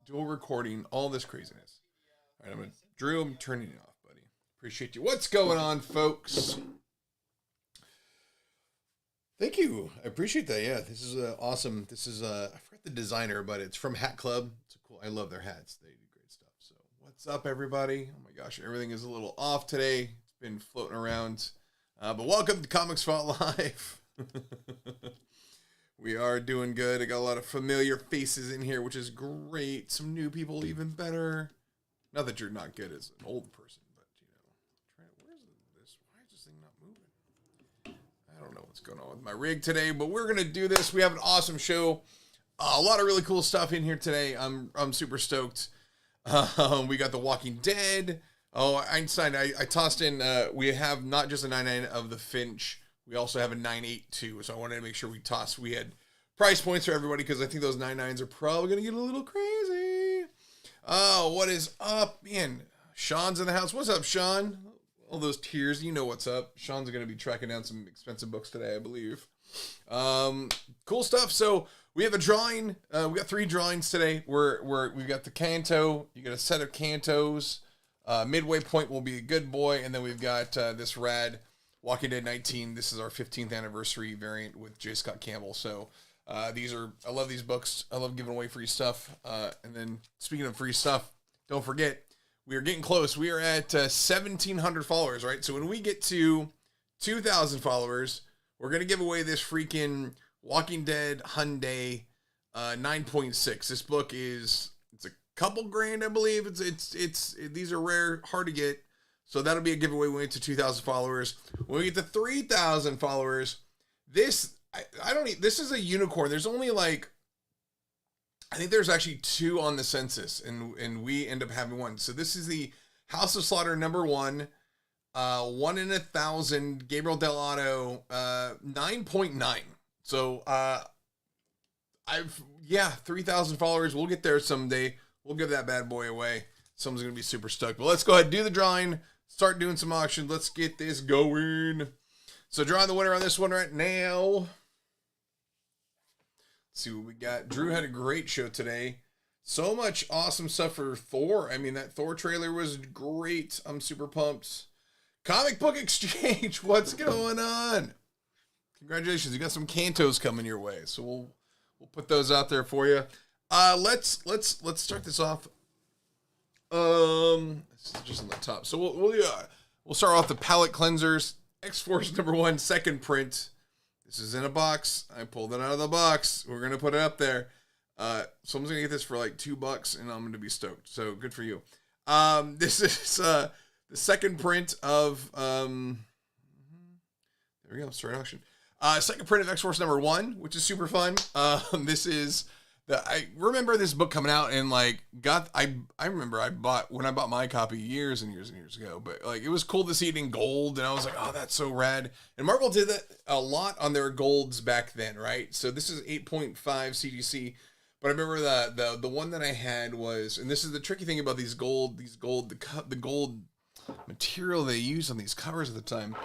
dual recording, all this craziness. All right, Drew, I'm turning it off, buddy. Appreciate you. What's going on, folks? Thank you. I appreciate that. Yeah, this is awesome. This is I forgot the designer, but it's from Hat Club. It's cool. I love their hats. They do great stuff. So what's up, everybody? Oh my gosh, everything is a little off today. It's been floating around. But welcome to Comics Fought Live. We are doing good. I got a lot of familiar faces in here, which is great. Some new people, even better. Not that you're not good as an old person, but you know, where's this? Why is this thing not moving? I don't know what's going on with my rig today, but we're gonna do this. We have an awesome show. A lot of really cool stuff in here today. I'm super stoked. We got The Walking Dead. Oh, Einstein, I tossed in, we have not just a 9.9 of the Finch, we also have a 9.8 too, so I wanted to make sure we had price points for everybody, because I think those 9.9s are probably going to get a little crazy. Oh, what is up, man? Shawn's in the house. What's up, Shawn? All those tears, you know what's up. Shawn's going to be tracking down some expensive books today, I believe. Cool stuff. So we have a drawing. We got 3 drawings today. We've got the Canto. You got a set of Cantos. Midway Point will be a good boy, and then we've got this rad Walking Dead 19. This is our 15th anniversary variant with J. Scott Campbell. So I love these books. I love giving away free stuff. And then speaking of free stuff, don't forget, we are getting close. We are at 1,700 followers, right? So when we get to 2,000 followers, we're going to give away this freaking Walking Dead Hyundai 9.6. This book it's a couple grand, I believe. These are rare, hard to get. So that'll be a giveaway when we get to 2,000 followers. When we get to 3,000 followers, this is a unicorn. There's only I think there's actually 2 on the census, and we end up having 1. So this is the House of Slaughter #1, 1 in 1,000, Gabriel Del Otto, 9.9. So 3,000 followers. We'll get there someday. We'll give that bad boy away. Someone's going to be super stoked. But let's go ahead and do the drawing. Start doing some auction. Let's get this going. So drawing the winner on this one right now. Let's see what we got. Drew had a great show today. So much awesome stuff for Thor. I mean, that Thor trailer was great. I'm super pumped. Comic Book Exchange. What's going on? Congratulations. You got some Cantos coming your way. So we'll put those out there for you. Let's start this off. This is just on the top. So we'll start off the palette cleansers. X-Force #1, 2nd print. This is in a box. I pulled it out of the box. We're gonna put it up there. Someone's gonna get this for like $2, and I'm gonna be stoked. So good for you. This is the 2nd print of there we go. Start auction. 2nd print of X-Force #1, which is super fun. This is. I remember this book coming out, and I remember when I bought my copy years and years and years ago, but it was cool to see it in gold, and I was like, oh, that's so rad. And Marvel did that a lot on their golds back then, right? So this is 8.5 CGC, but I remember the one that I had was, and this is the tricky thing about the gold material they used on these covers at the time.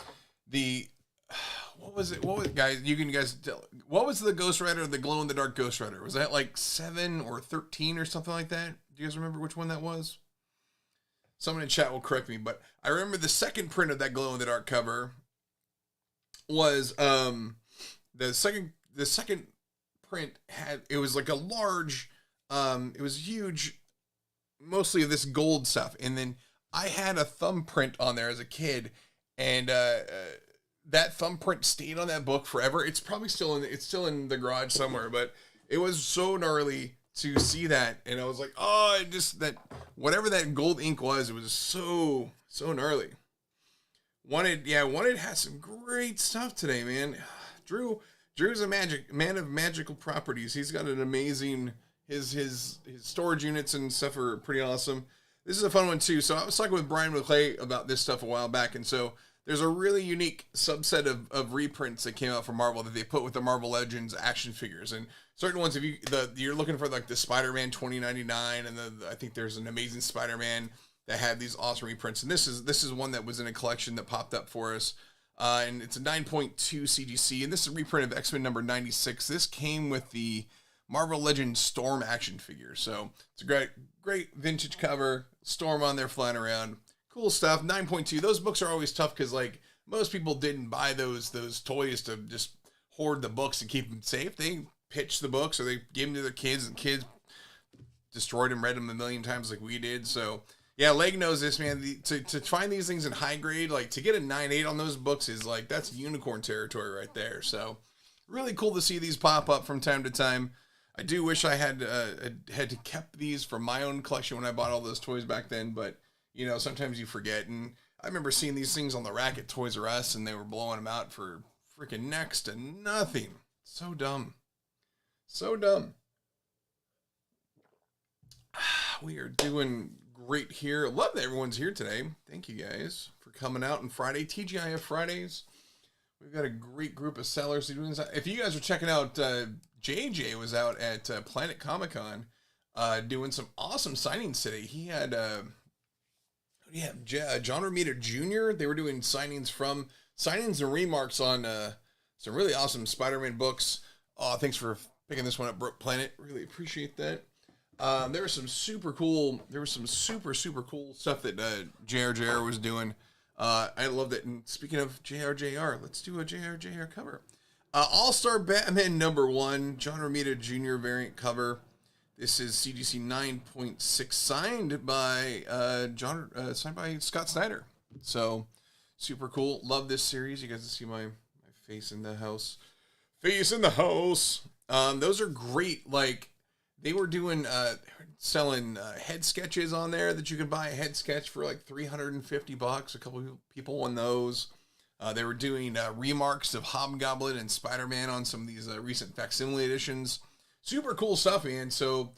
What was it, guys? What was the Ghost Rider, the glow-in-the-dark Ghost Rider? Was that 7 or 13 or something like that? Do you guys remember which one that was? Someone in chat will correct me, but I remember the 2nd print of that glow-in-the-dark cover was, the second print it was a large, it was huge, mostly of this gold stuff. And then I had a thumbprint on there as a kid, and, that thumbprint stayed on that book forever. It's probably still in the garage somewhere, but it was so gnarly to see that. And I was like, oh, whatever that gold ink was, it was so gnarly. Wanted has some great stuff today, man. Drew's a man of magical properties. He's got an amazing, his storage units and stuff are pretty awesome. This is a fun one too. So I was talking with Brian McClay about this stuff a while back, and so there's a really unique subset of reprints that came out from Marvel that they put with the Marvel Legends action figures. And certain ones, if you're looking for the Spider-Man 2099, and I think there's an Amazing Spider-Man that had these awesome reprints. And this is one that was in a collection that popped up for us. And it's a 9.2 CGC, and this is a reprint of X-Men #96. This came with the Marvel Legends Storm action figure. So it's a great vintage cover. Storm on there flying around. Cool stuff. 9.2. Those books are always tough because like most people didn't buy those toys to just hoard the books and keep them safe. They pitched the books or they gave them to their kids, and kids destroyed them, read them a million times like we did. So yeah, Leg knows this, man. To find these things in high grade, like to get a 9.8 on those books is like, that's unicorn territory right there. So really cool to see these pop up from time to time. I do wish I had kept these for my own collection when I bought all those toys back then, but you know, sometimes you forget. And I remember seeing these things on the rack at Toys R Us, and they were blowing them out for freaking next to nothing. So dumb. So dumb. We are doing great here. Love that everyone's here today. Thank you guys for coming out on Friday. TGIF Fridays. We've got a great group of sellers doing this. If you guys are checking out, JJ was out at Planet Comic Con doing some awesome signings today. He had John Romita Jr. They were doing signings and remarks on some really awesome Spider-Man books. Oh, thanks for picking this one up, Broke Planet. Really appreciate that. There was some super cool stuff that JRJR was doing. I loved it. And speaking of JRJR, let's do a JRJR cover. All-Star Batman #1, John Romita Jr. variant cover. This is CGC 9.6, signed by Scott Snyder. So super cool. Love this series. You guys can see my face in the house. Face in the house. Those are great. Like, they were doing selling head sketches on there that you could buy a head sketch for like $350. A couple of people won those. They were doing remarks of Hobgoblin and Spider-Man on some of these recent facsimile editions. Super cool stuff, man. So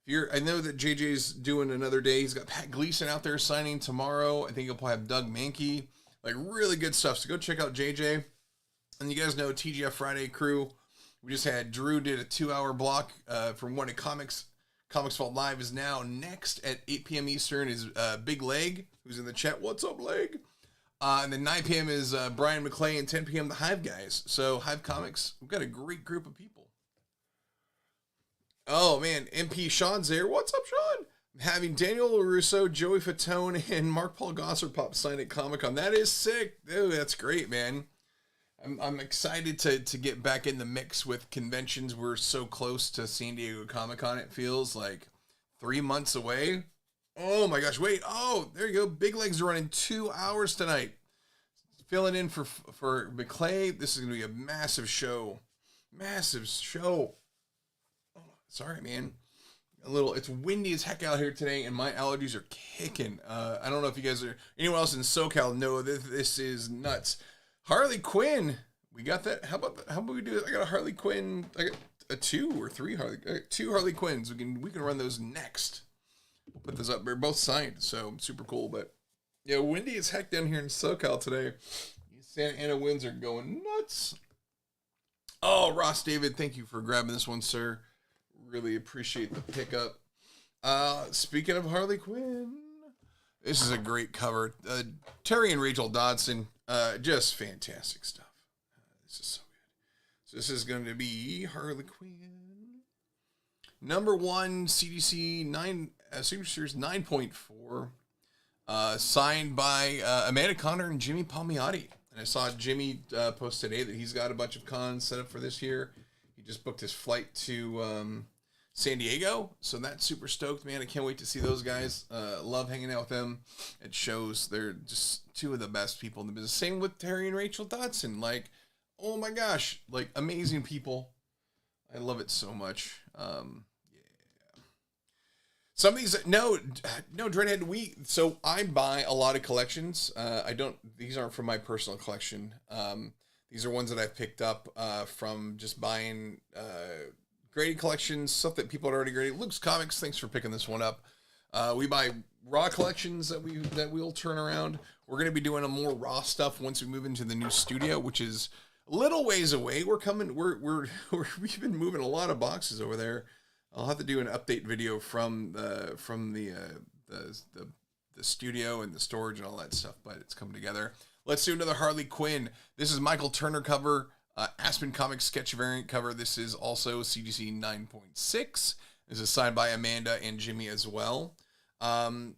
I know that JJ's doing another day. He's got Pat Gleason out there signing tomorrow. I think he'll probably have Doug Mankey. Like, really good stuff. So go check out JJ. And you guys know TGF Friday crew. We just had Drew did a 2-hour block from One of Comics. Comics Vault Live is now next at 8 p.m. Eastern is Big Leg, who's in the chat. What's up, Leg? And then 9 p.m. is Brian McClay, and 10 p.m. the Hive guys. So Hive Comics, we've got a great group of people. Oh, man. MP Shawn's there. What's up, Shawn? Having Daniel LaRusso, Joey Fatone, and Mark Paul Gosserpop sign at Comic-Con. That is sick. Dude, that's great, man. I'm excited to get back in the mix with conventions. We're so close to San Diego Comic-Con. It feels like 3 months away. Oh my gosh, wait. Oh, there you go. Big Legs are running 2 hours tonight. Filling in for McClay. This is going to be a massive show. Massive show. Oh, sorry, man. It's windy as heck out here today, and my allergies are kicking. I don't know if you guys anyone else in SoCal know this is nuts. Harley Quinn, we got that. How about we do it? I got a Harley Quinn. I got a 2 or 3 two Harley Quinns. We can run those next. We'll put those up. They're both signed, so super cool. But yeah, windy as heck down here in SoCal today. Santa Ana winds are going nuts. Oh, Ross David, thank you for grabbing this one, sir. Really appreciate the pickup. Speaking of Harley Quinn, this is a great cover. Terry and Rachel Dodson. Just fantastic stuff. This is so good. So this is going to be Harley Quinn. #1 CDC 9 Super Series 9.4. Signed by Amanda Conner and Jimmy Palmiotti. And I saw Jimmy post today that he's got a bunch of cons set up for this year. He just booked his flight to San Diego, so that's super stoked, man. I can't wait to see those guys. Love hanging out with them at shows. They're just two of the best people in the business. Same with Terry and Rachel Dodson. Like, oh my gosh, like amazing people. I love it so much. Yeah. Some of these, no, Dreadhead. So I buy a lot of collections. These aren't from my personal collection. These are ones that I've picked up from just buying graded collections, stuff that people had already graded. Luke's Comics, thanks for picking this one up. We buy raw collections that we'll turn around. We're going to be doing a more raw stuff once we move into the new studio, which is a little ways away. We've been moving a lot of boxes over there. I'll have to do an update video from the studio and the storage and all that stuff, but it's coming together. Let's do another Harley Quinn. This is Michael Turner cover. Aspen Comics sketch variant cover. This is also CGC 9.6. This is signed by Amanda and Jimmy as well. I'm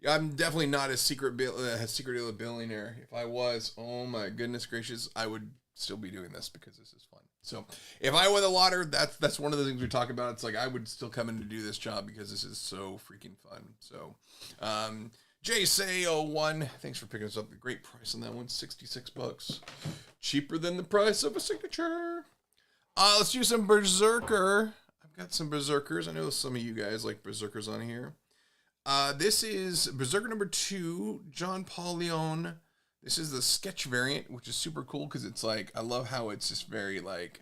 definitely not a secret dealer billionaire. If I was, oh my goodness gracious, I would still be doing this because this is fun. So if I win the lottery, that's one of the things we talk about. It's like I would still come in to do this job because this is so freaking fun. So JSay01, thanks for picking us up. A great price on that one, $66. Cheaper than the price of a signature. Let's do some Berserker. I've got some Berserkers. I know some of you guys like Berserkers on here. This is Berserker number 2, John Paul Leon. This is the sketch variant, which is super cool because it's like, I love how it's just very like,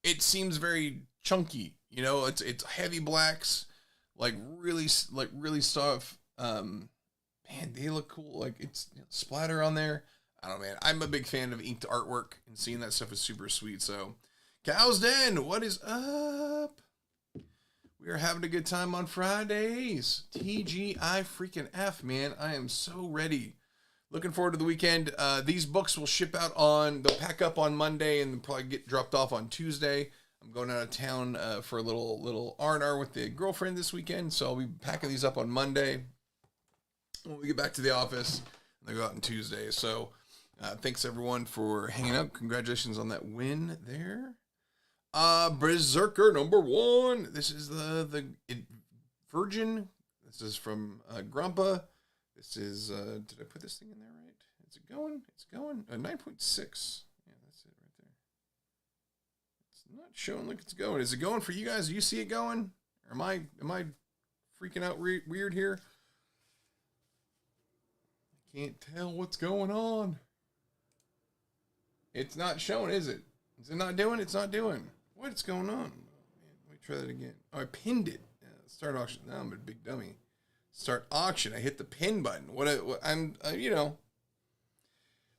it seems very chunky, you know, it's heavy blacks, like really soft. Man, they look cool. Like it's splatter on there. I don't know, man. I'm a big fan of inked artwork, and seeing that stuff is super sweet. So, Cow's Den, what is up? We are having a good time on Fridays. TGI freaking F, man. I am so ready. Looking forward to the weekend. These books will ship out they'll pack up on Monday and probably get dropped off on Tuesday. I'm going out of town for a little R&R with the girlfriend this weekend, so I'll be packing these up on Monday when we get back to the office. And they go out on Tuesday. So thanks everyone for hanging out. Congratulations on that win there. Berserker number 1. This is the Virgin. This is from Grumpa. This is, did I put this thing in there right? Is it going? It's going. 9.6. Yeah, that's it right there. It's not showing like it's going. Is it going for you guys? Do you see it going? Or am I freaking out weird here? I can't tell what's going on. It's not showing, is it? Is it not doing? It's not doing. What's going on? Oh, man, let me try that again. Oh, I pinned it. Yeah, start auction. Now I'm a big dummy. Start auction. I hit the pin button. I'm, you know.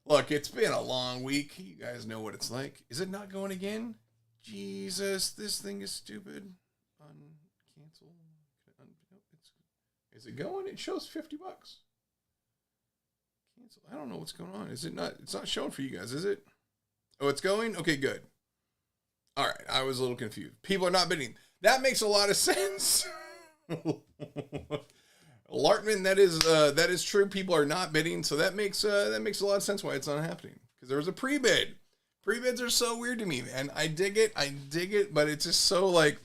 Look, it's been a long week. You guys know what it's like. Is it not going again? Jesus, this thing is stupid. Cancel. Is it going? It shows $50. Cancel. I don't know what's going on. Is it not? It's not showing for you guys, is it? Oh, it's going? Okay, good. All right, I was a little confused. People are not bidding. That makes a lot of sense. Lartman, that is true. People are not bidding, so that makes a lot of sense why it's not happening. Because there was a pre-bid. Pre-bids are so weird to me, man. I dig it, but it's just so like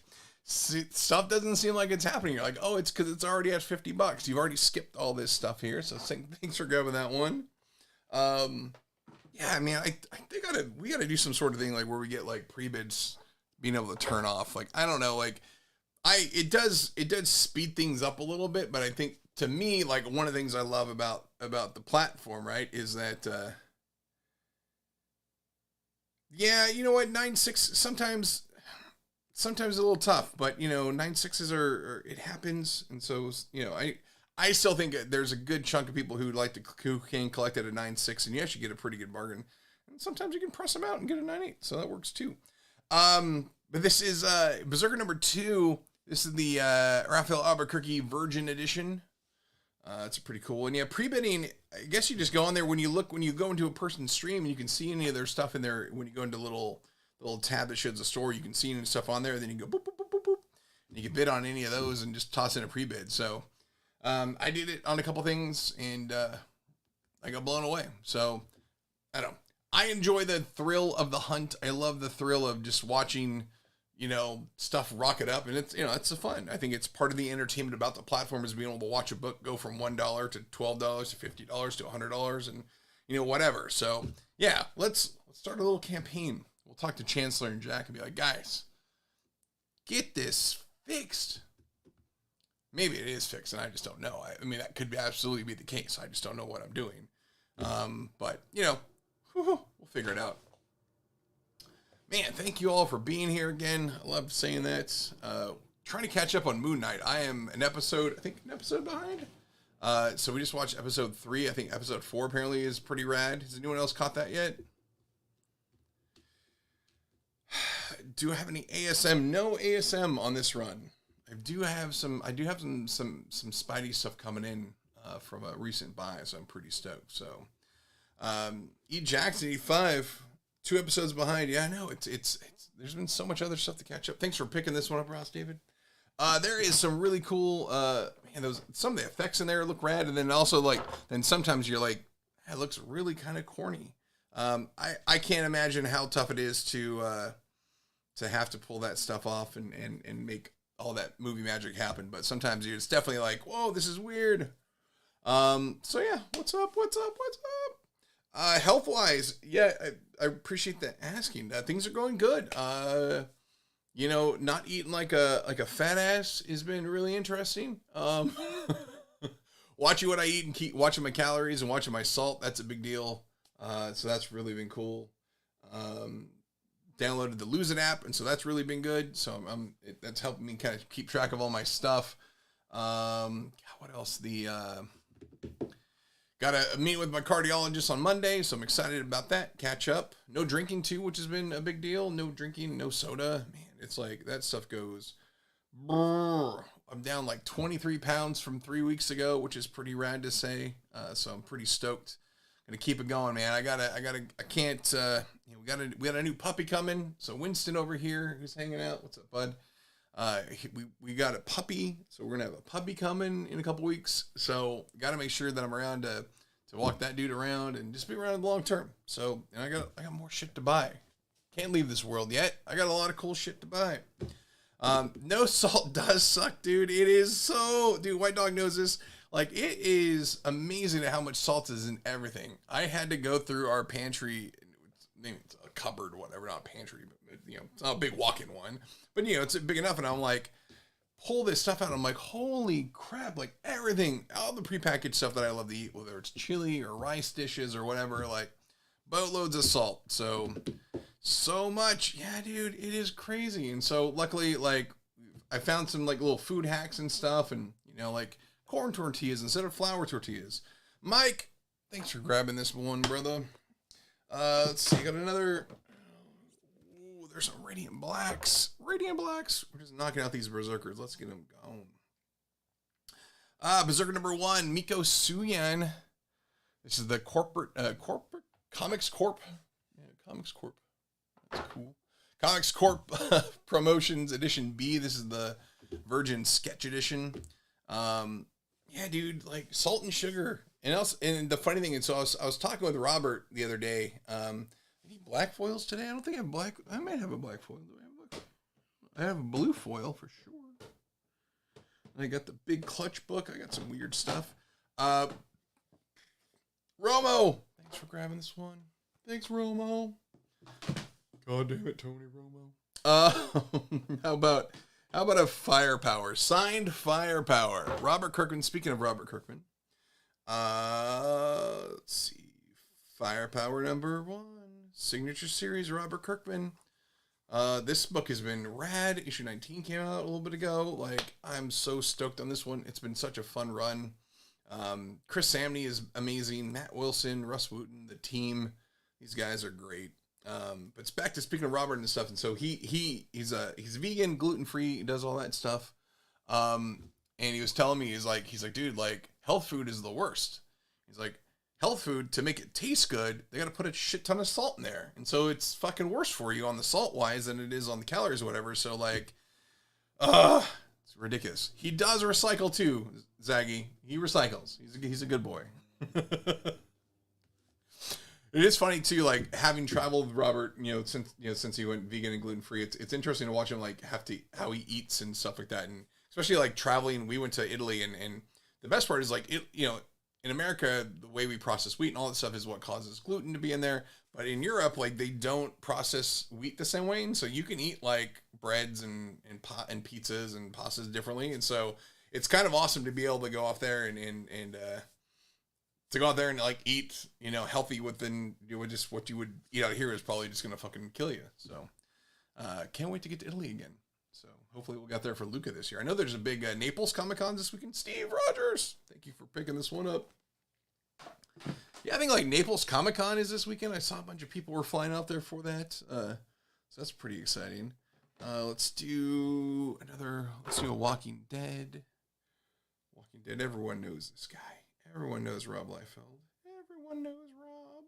stuff doesn't seem like it's happening. You're like, oh, it's because it's already at $50. You've already skipped all this stuff here, so thanks for grabbing that one. Yeah, I mean, we gotta do some sort of thing like where we get like pre-bids being able to turn off. Like, I don't know, like it does speed things up a little bit, but I think to me, like one of the things I love about the platform, right, is that yeah, you know what, 9.6 sometimes a little tough, but you know, 9.6s are it happens, and so you know, I still think there's a good chunk of people who can collect at a 9.6, and you actually get a pretty good bargain. And sometimes you can press them out and get a 9.8, so that works too. But this is Berserker number 2. This is the Raphael Albuquerque Virgin Edition. It's pretty cool. And yeah, pre-bidding, I guess you just go on there when you go into a person's stream and you can see any of their stuff in there. When you go into the little tab that shows the store, you can see any stuff on there. And then you go boop, boop, boop, boop, boop. And you can bid on any of those and just toss in a pre-bid. So I did it on a couple things and I got blown away. So I don't know. I enjoy the thrill of the hunt. I love the thrill of just watching, you know, stuff rocket up, and it's, you know, it's fun. I think it's part of the entertainment about the platform is being able to watch a book go from $1 to $12 to $50 to $100 and, you know, whatever. So yeah, let's start a little campaign. We'll talk to Chancellor and Jack and be like, guys, get this fixed. Maybe it is fixed and I just don't know. I mean, that could absolutely be the case. I just don't know what I'm doing. But you know, we'll figure it out. Man, thank you all for being here again. I love saying that. Trying to catch up on Moon Knight. I am an episode behind. So we just watched episode 3. I think episode 4 apparently is pretty rad. Has anyone else caught that yet? Do I have any ASM? No ASM on this run. I do have some Spidey stuff coming in from a recent buy, so I'm pretty stoked. So E Jackson 85, 2 episodes behind. Yeah, I know. It's there's been so much other stuff to catch up. Thanks for picking this one up, Ross David. There is some really cool, man, some of the effects in there look rad, and then also then sometimes you're like, it looks really kind of corny. I can't imagine how tough it is to have to pull that stuff off and make all that movie magic happen. But sometimes it's definitely like, whoa, this is weird. So yeah, what's up? Health-wise, yeah, I appreciate that asking. Things are going good. Not eating like a fat ass has been really interesting. Watching what I eat and keep watching my calories and watching my salt, that's a big deal. So that's really been cool. Downloaded the Lose It app, and so that's really been good. So that's helping me kind of keep track of all my stuff. What else? Got a meeting with my cardiologist on Monday, so I'm excited about that. Catch up. No drinking too, which has been a big deal. No drinking, no soda. Man, it's like that stuff goes. Brrr. I'm down like 23 pounds from 3 weeks ago, which is pretty rad to say. So I'm pretty stoked. Gonna keep it going, man. I can't. We got a new puppy coming. So Winston over here, who's hanging out. What's up, bud? We got a puppy, so we're gonna have a puppy coming in a couple weeks. So got to make sure that I'm around to walk that dude around and just be around in the long term. So and I got more shit to buy. Can't leave this world yet. I got a lot of cool shit to buy. No salt does suck, dude. It is so, dude. White Dog knows this. Like, it is amazing at how much salt is in everything. I had to go through our pantry. It's a cupboard, whatever, not a pantry, but it's not a big walk-in one. But it's big enough, and I'm like, pull this stuff out. I'm like, holy crap! Like everything, all the prepackaged stuff that I love to eat, whether it's chili or rice dishes or whatever, like boatloads of salt. So much, yeah, dude, it is crazy. And so luckily, like, I found some like little food hacks and stuff, and like corn tortillas instead of flour tortillas. Mike, thanks for grabbing this one, brother. Let's see, got another. There's some Radiant Blacks. We're just knocking out these Berserkers. Let's get them going. Berserker number 1, Miko Suyan. This is the corporate Comics Corp. Yeah, Comics Corp. That's cool. Comics Corp Promotions Edition B. This is the Virgin Sketch Edition. Yeah, dude, like salt and sugar. And the funny thing is, so I was talking with Robert the other day. Any black foils today? I don't think I have black. I might have a black foil. Do I have black? I have a blue foil for sure. I got the big clutch book. I got some weird stuff. Romo, thanks for grabbing this one. Thanks, Romo. God damn it, Tony Romo. How about a firepower? Signed firepower. Robert Kirkman. Speaking of Robert Kirkman. Let's see. Firepower number 1. Signature series, Robert Kirkman. This book has been rad. Issue 19 came out a little bit ago. Like, I'm so stoked on this one. It's been such a fun run. Chris Samney is amazing. Matt Wilson, Russ Wooten, the team. These guys are great. But it's back to speaking of Robert and stuff. And so he's vegan, gluten-free, he does all that stuff. And he was telling me, he's like, dude, like, health food is the worst. He's like, health food, to make it taste good, they got to put a shit ton of salt in there. And so it's fucking worse for you on the salt wise than it is on the calories or whatever. So like, it's ridiculous. He does recycle too, Zaggy. He recycles. He's a good boy. It is funny too, like having traveled with Robert, since he went vegan and gluten free. It's interesting to watch him like how he eats and stuff like that, and especially like traveling. We went to Italy, and the best part is like in America, the way we process wheat and all that stuff is what causes gluten to be in there. But in Europe, like they don't process wheat the same way, and so you can eat like breads and pizzas and pastas differently. And so it's kind of awesome to be able to go off there and to go out there and like eat, healthy within just what you would eat out here is probably just gonna fucking kill you. So can't wait to get to Italy again. So hopefully we'll get there for Luca this year. I know there's a big Naples Comic-Con this weekend. Steve Rogers, thank you for picking this one up. Yeah, I think like Naples Comic-Con is this weekend. I saw a bunch of people were flying out there for that. So that's pretty exciting. Let's do a Walking Dead. Walking Dead, everyone knows this guy. Everyone knows Rob Liefeld. Everyone knows Rob.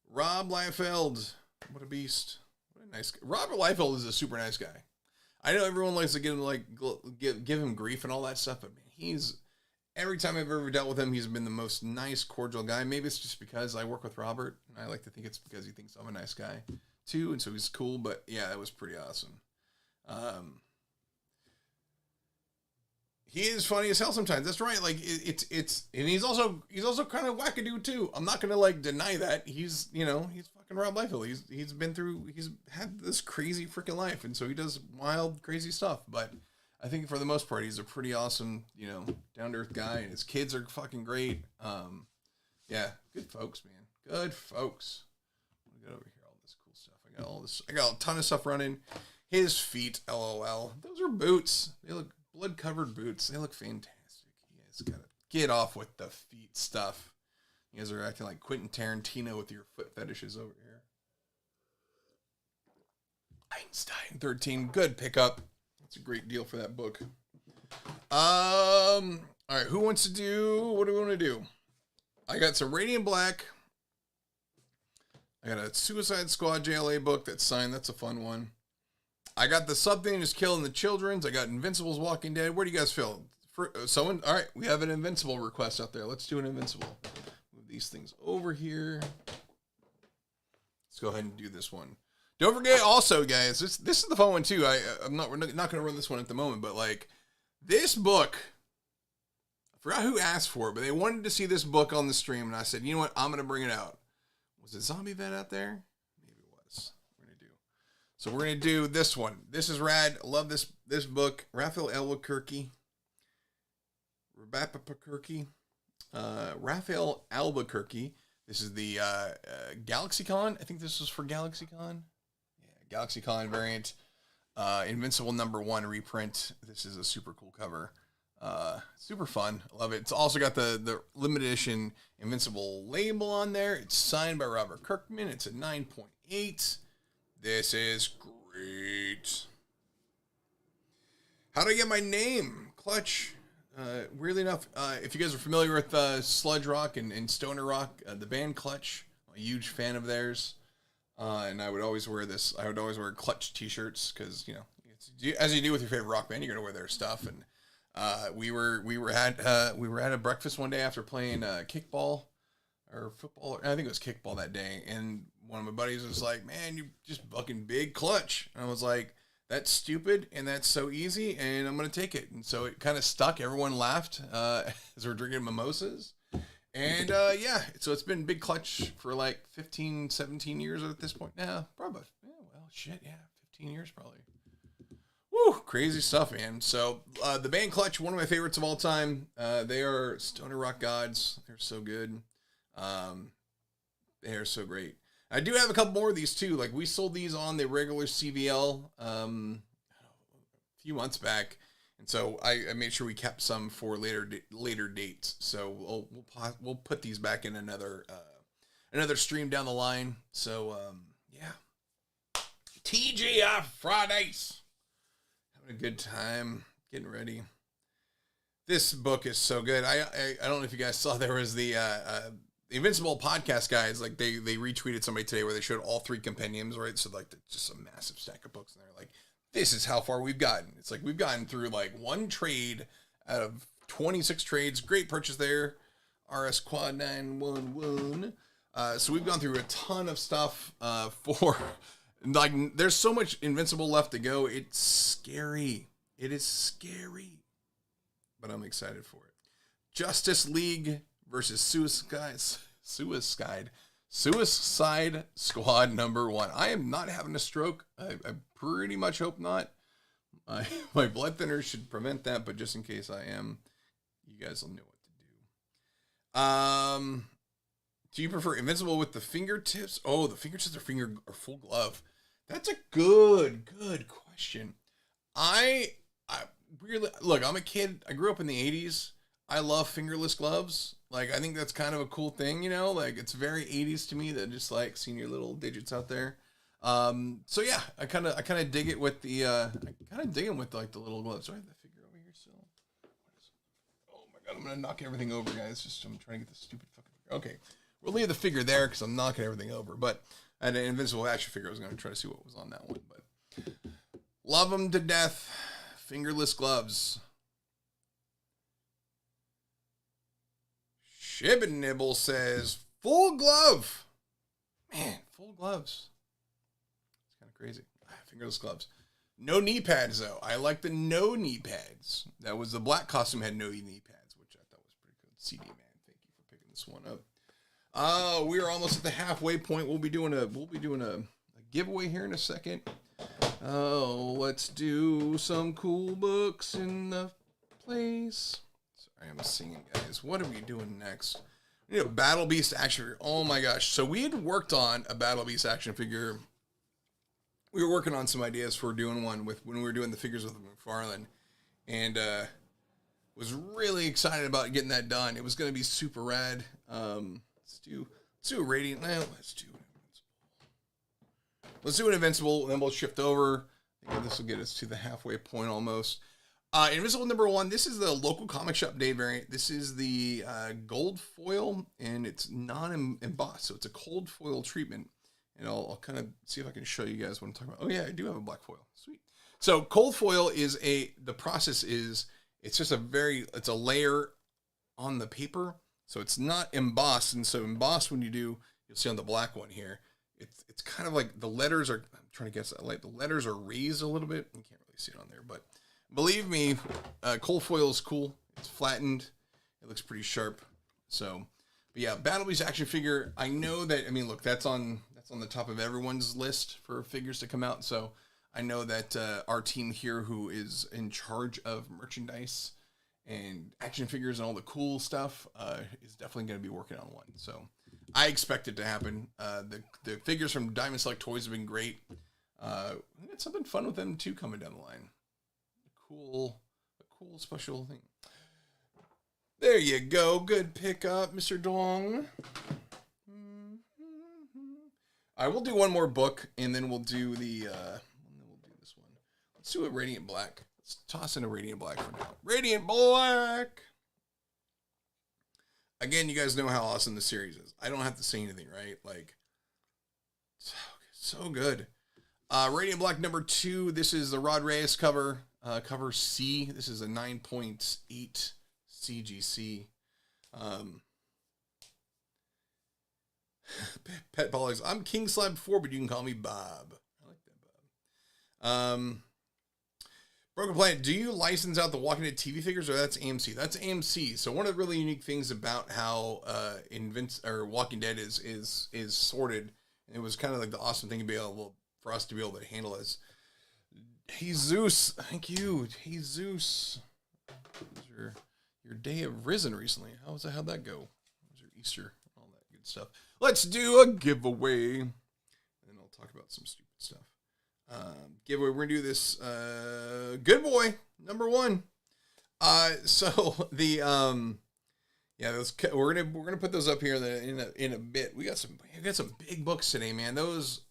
Rob Liefeld. What a beast. What a nice guy. Robert Liefeld is a super nice guy. I know everyone likes to give him grief and all that stuff, but man, he's, every time I've ever dealt with him, he's been the most nice, cordial guy. Maybe it's just because I work with Robert, and I like to think it's because he thinks I'm a nice guy, too, and so he's cool, but yeah, it was pretty awesome. He is funny as hell sometimes. That's right. Like and he's also kind of wackadoo too. I'm not gonna deny that. He's fucking Rob Liefeld. He's had this crazy freaking life, and so he does wild, crazy stuff. But I think for the most part, he's a pretty awesome, down to earth guy, and his kids are fucking great. Yeah, good folks, man. Good folks. Let me get over here. All this cool stuff. I got a ton of stuff running. His feet, LOL. Those are boots. They look blood-covered boots. They look fantastic. You guys gotta get off with the feet stuff. You guys are acting like Quentin Tarantino with your foot fetishes over here. Einstein 13. Good pickup. That's a great deal for that book. All right. Who wants to do? What do we want to do? I got some Radiant Black. I got a Suicide Squad JLA book that's signed. That's a fun one. I got the Something is Killing the Children's. I got Invincible's Walking Dead. Where do you guys feel? All right, we have an Invincible request out there. Let's do an Invincible. Move these things over here. Let's go ahead and do this one. Don't forget, also, guys, this is the fun one too. We're not going to run this one at the moment, but this book, I forgot who asked for it, but they wanted to see this book on the stream, and I said, you know what, I'm going to bring it out. Was it Zombie Vet out there? So we're going to do this one. This is rad. I love this book. Raphael Albuquerque. Raphael Albuquerque. This is the GalaxyCon. I think this was for GalaxyCon. Yeah, GalaxyCon variant. Invincible #1 reprint. This is a super cool cover. Super fun. I love it. It's also got the limited edition Invincible label on there. It's signed by Robert Kirkman. It's a 9.8. This is great. How do I get my name? Clutch. Weirdly enough, if you guys are familiar with sludge rock and stoner rock, the band Clutch, I'm a huge fan of theirs. And I would always wear this. I would always wear Clutch t-shirts because, as you do with your favorite rock band, you're going to wear their stuff. And we were at a breakfast one day after playing kickball or football. I think it was kickball that day. And one of my buddies was like, man, you just fucking big Clutch. And I was like, that's stupid and that's so easy and I'm going to take it. And so it kind of stuck. Everyone laughed as we're drinking mimosas. And yeah, so it's been big Clutch for 15, 17 years at this point. Yeah, probably. Yeah, well, shit, yeah, 15 years probably. Woo, crazy stuff, man. So the band Clutch, one of my favorites of all time. They are stoner rock gods. They're so good. They are so great. I do have a couple more of these too. We sold these on the regular CVL a few months back, and so I made sure we kept some for later dates. So we'll put these back in another stream down the line. So yeah, TGI Fridays, having a good time, getting ready. This book is so good. I don't know if you guys saw there was the Invincible podcast guys, they retweeted somebody today where they showed all 3 compendiums, right? So just a massive stack of books, and they're like, this is how far we've gotten. It's we've gotten through one trade out of 26 trades. Great purchase there. RS Quad 911. So we've gone through a ton of stuff for there's so much Invincible left to go. It's scary. It is scary. But I'm excited for it. Justice League versus Suicide Squad #1. I am not having a stroke. I pretty much hope not. My blood thinner should prevent that, but just in case I am, you guys will know what to do. Do you prefer Invincible with the fingertips? Oh, the fingertips or full glove. That's a good question. I really look. I'm a kid. I grew up in the 80s. I love fingerless gloves. I think that's kind of a cool thing, it's very 80s to me that just seeing your little digits out there. So yeah, I kind of dig it with the, the little gloves. Do I have the figure over here still? Oh my God, I'm going to knock everything over, guys. I'm trying to get this stupid fucking figure. Okay. we'll leave the figure there because I'm knocking everything over. But I had an Invincible action figure. I was going to try to see what was on that one. But love them to death. Fingerless gloves. Shib and Nibble says, full glove. Man, full gloves. It's kind of crazy. Fingerless gloves. No knee pads, though. I like the no knee pads. That was the black costume had no knee pads, which I thought was pretty good. CD Man, thank you for picking this one up. We are almost at the halfway point. We'll be doing a giveaway here in a second. Oh, let's do some cool books in the place. Sorry, I'm singing, guys. What are we doing next? We need a Battle Beast action figure. Oh my gosh. So we had worked on a Battle Beast action figure. We were working on some ideas for doing one when we were doing the figures with McFarlane, and was really excited about getting that done. It was going to be super rad. Let's do a Radiant. No, let's do an Invincible, and then we'll shift over. I think this will get us to the halfway point almost. Invincible number 1. This is the local comic shop day variant. This is the gold foil, and it's non-embossed, so it's a cold foil treatment. And I'll kind of see if I can show you guys what I'm talking about. Oh yeah, I do have a black foil. Sweet. So cold foil is the process is, it's just it's a layer on the paper. So it's not embossed. And so embossed, when you'll see on the black one here, it's kind of like the letters are, I'm trying to guess that, like the letters are raised a little bit. You can't really see it on there, but believe me, cold foil is cool. It's flattened. It looks pretty sharp. So, but yeah, Battle Beast action figure. I know that, I mean, look, that's on the top of everyone's list for figures to come out. So I know that our team here, who is in charge of merchandise and action figures and all the cool stuff, is definitely going to be working on one. So I expect it to happen. The figures from Diamond Select Toys have been great. We got something fun with them too coming down the line. A cool special thing. There you go. Good pickup, Mr. Dong. I will do one more book, and then we'll do this one. Let's do a Radiant Black. Let's toss in a Radiant Black for now. Radiant Black! Again, you guys know how awesome the series is. I don't have to say anything, right? Like, so good. Radiant Black number 2. This is the Rod Reyes cover. Cover C. This is a 9.8 CGC. Pet Pollock's. I'm King Slabbed 4, but you can call me Bob. I like that, Bob. Broken Planet, do you license out the Walking Dead TV figures, or that's AMC? That's AMC. So one of the really unique things about how Walking Dead is sorted, and it was kind of like the awesome thing to be able for us to be able to handle is Jesus. Thank you, Jesus. Your day of Risen recently. How'd that go? How was your Easter? All that good stuff. Let's do a giveaway. And then I'll talk about some stupid stuff. Giveaway. We're going to do this, Good Boy, number 1. So the, we're going to put those up here in a bit. We got some big books today, man. Those,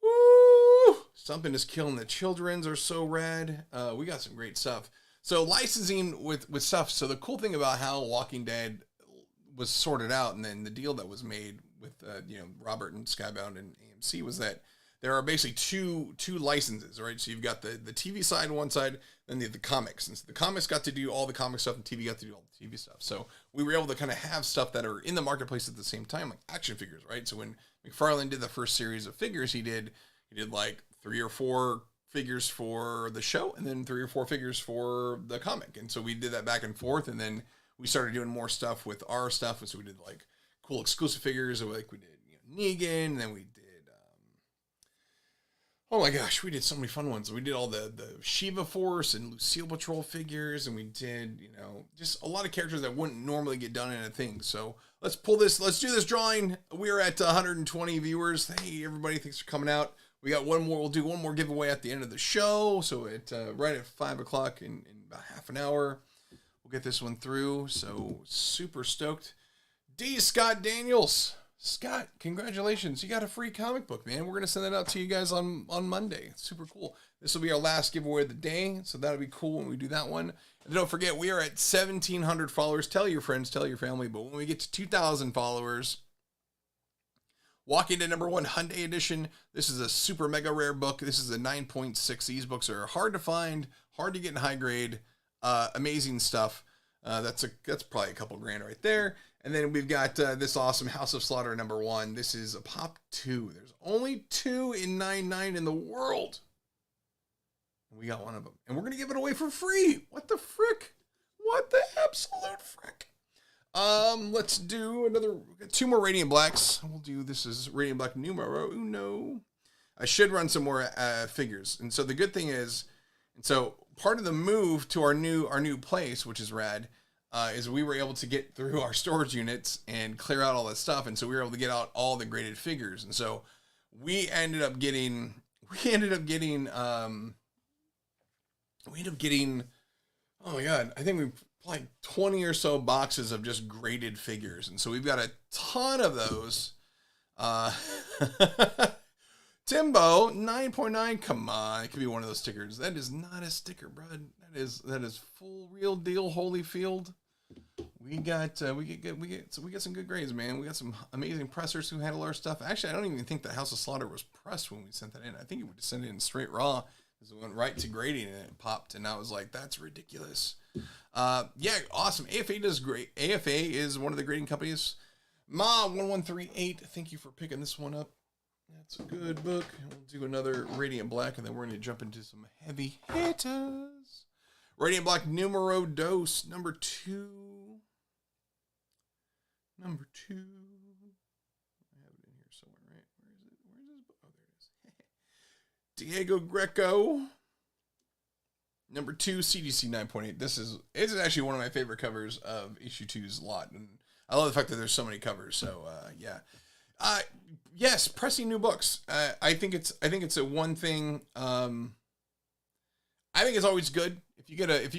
woo, Something is Killing the Children's are so rad. We got some great stuff. So licensing with stuff. So the cool thing about how Walking Dead was sorted out, and then the deal that was made with Robert and Skybound and AMC, was that there are basically two licenses, right? So you've got the TV side on one side, then the comics, and so the comics got to do all the comic stuff, and TV got to do all the TV stuff. So we were able to kind of have stuff that are in the marketplace at the same time, like action figures, right? So when McFarlane did the first series of figures, he did like 3 or 4 figures for the show, and then 3 or 4 figures for the comic, and so we did that back and forth, and then we started doing more stuff with our stuff, and so we did like cool exclusive figures, like we did Negan, and then we did, oh my gosh, we did so many fun ones. We did all the Shiva Force and Lucille Patrol figures, and we did, just a lot of characters that wouldn't normally get done in a thing. So let's do this drawing. We're at 120 viewers. Hey, everybody, thanks for coming out. We got one more. We'll do one more giveaway at the end of the show. So right at 5 o'clock in about half an hour, we'll get this one through. So super stoked. D. Scott Daniels. Scott, congratulations. You got a free comic book, man. We're going to send that out to you guys on Monday. It's super cool. This will be our last giveaway of the day. So that'll be cool when we do that one. And don't forget, we are at 1,700 followers. Tell your friends, tell your family. But when we get to 2,000 followers, Walking to number 1, Hyundai Edition. This is a super mega rare book. This is a 9.6. These books are hard to find, hard to get in high grade. Amazing stuff. That's probably a couple grand right there. And then we've got this awesome House of Slaughter number 1. This is a pop 2. There's only 2 in 9.9 in the world. We got one of them. And we're going to give it away for free. What the frick? What the absolute frick? Let's do another, 2 more Radiant Blacks. We'll do, this is Radiant Black numero uno. I should run some more figures. And so the good thing is, and so part of the move to our new place, which is rad, is we were able to get through our storage units and clear out all that stuff. And so we were able to get out all the graded figures. And so we ended up getting, oh my God, I think we like 20 or so boxes of just graded figures. And so we've got a ton of those. Timbo 9.9. Come on. It could be one of those stickers. That is not a sticker, bud. That is full real deal Holyfield. We get some good grades, man. We got some amazing pressers who handle our stuff. Actually, I don't even think the House of Slaughter was pressed when we sent that in. I think it would just send it in straight raw. It went right to grading and it popped, and I was like, that's ridiculous. Yeah, awesome. AFA does great. AFA is one of the grading companies. Ma1138, thank you for picking this one up. That's a good book. We'll do another Radiant Black, and then we're going to jump into some heavy hitters. Radiant Black numero dos, number 2. Number 2. I have it in here somewhere, right? Where is it? Where is this book? Oh, there it is. Diego Greco. Number 2, CGC 9.8. This is actually one of my favorite covers of issue 2's lot, and I love the fact that there's so many covers. So yeah, yes, pressing new books. I think it's a one thing. I think it's always good if